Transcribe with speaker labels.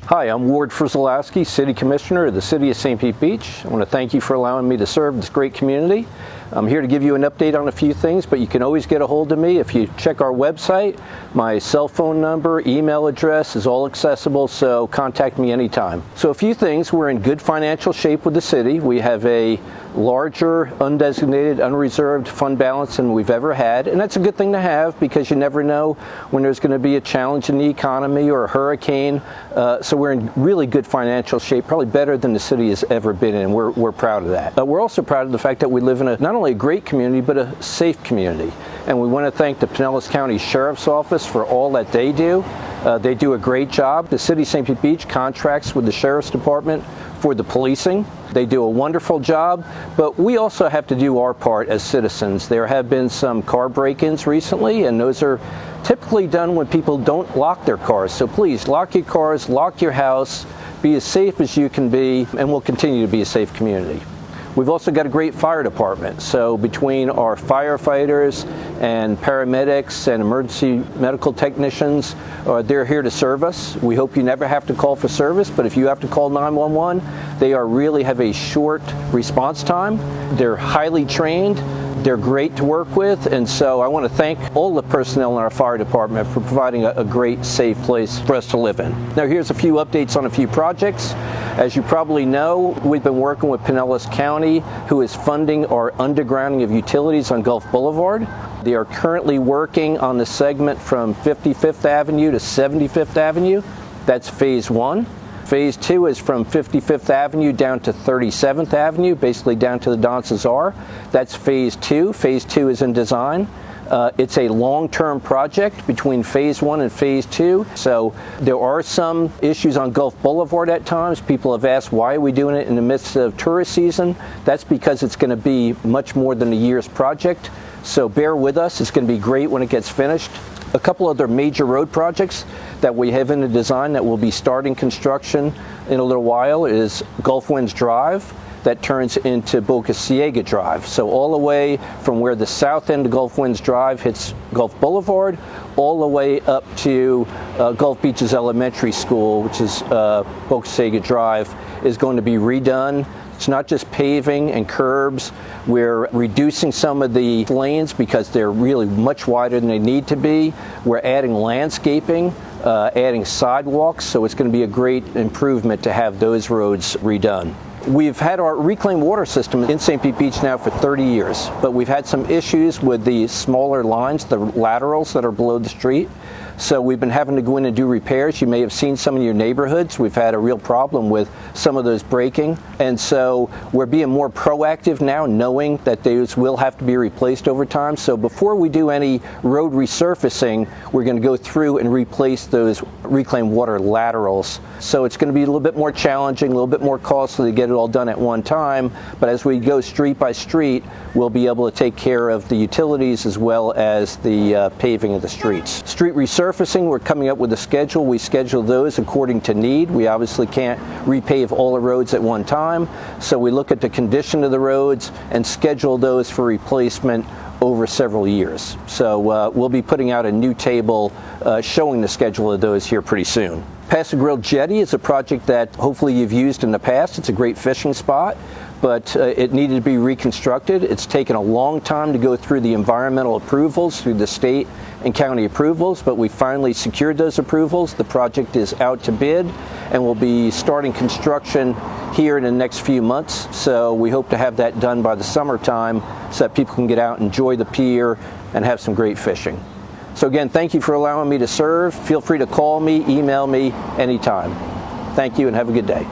Speaker 1: Hi, I'm Ward Friszolowski, City Commissioner of the City of St. Pete Beach. I want to thank you for allowing me to serve this great community. I'm here to give you an update on a few things, but you can always get a hold of me if you check our website. My cell phone number, email address is all accessible, so contact me anytime. So a few things. We're in good financial shape with the city. We have a larger, undesignated, unreserved fund balance than we've ever had, and that's a good thing to have because you never know when there's going to be a challenge in the economy or a hurricane. So we're in really good financial shape, probably better than the city has ever been in. We're proud of that. We're also proud of the fact that we live in not only a great community, but a safe community. And we want to thank the Pinellas County Sheriff's Office for all that they do. They do a great job. The City of St. Pete Beach contracts with the Sheriff's Department for the policing. They do a wonderful job, but we also have to do our part as citizens. There have been some car break-ins recently, and those are typically done when people don't lock their cars. So please, lock your cars, lock your house, be as safe as you can be, and we'll continue to be a safe community. We've also got a great fire department. So between our firefighters and paramedics and emergency medical technicians, they're here to serve us. We hope you never have to call for service, but if you have to call 911, they really have a short response time. They're highly trained. They're great to work with, and so I want to thank all the personnel in our fire department for providing a great, safe place for us to live in. Now here's a few updates on a few projects. As you probably know, we've been working with Pinellas County, who is funding our undergrounding of utilities on Gulf Boulevard. They are currently working on the segment from 55th Avenue to 75th Avenue. That's phase one. Phase two is from 55th Avenue down to 37th Avenue, basically down to the Don Cesar. That's phase two. Phase two is in design. It's a long-term project between phase one and phase two. So there are some issues on Gulf Boulevard at times. People have asked, why are we doing it in the midst of tourist season? That's because it's going to be much more than a year's project. So bear with us. It's going to be great when it gets finished. A couple other major road projects that we have in the design that will be starting construction in a little while is Gulf Winds Drive that turns into Boca Ciega Drive. So all the way from where the south end of Gulf Winds Drive hits Gulf Boulevard, all the way up to Gulf Beaches Elementary School, which is Boca Ciega Drive, is going to be redone. It's not just paving and curbs. We're reducing some of the lanes because they're really much wider than they need to be. We're adding landscaping, adding sidewalks, so it's going to be a great improvement to have those roads redone. We've had our reclaimed water system in St. Pete Beach now for 30 years, but we've had some issues with the smaller lines, the laterals that are below the street. So we've been having to go in and do repairs. You may have seen some in your neighborhoods. We've had a real problem with some of those breaking. And so we're being more proactive now, knowing that those will have to be replaced over time. So before we do any road resurfacing, we're going to go through and replace those reclaimed water laterals. So it's going to be a little bit more challenging, a little bit more costly to get it all done at one time. But as we go street by street, we'll be able to take care of the utilities as well as the paving of the streets. Street resurfacing, we're coming up with a schedule. We schedule those according to need. We obviously can't repave all the roads at one time, so we look at the condition of the roads and schedule those for replacement over several years. So we'll be putting out a new table showing the schedule of those here pretty soon. Passive Grill Jetty is a project that hopefully you've used in the past. It's a great fishing spot, but it needed to be reconstructed. It's taken a long time to go through the environmental approvals, through the state and county approvals, but we finally secured those approvals. The project is out to bid, and we'll be starting construction here in the next few months. So we hope to have that done by the summertime so that people can get out and enjoy the pier and have some great fishing. So again, thank you for allowing me to serve. Feel free to call me, email me anytime. Thank you and have a good day.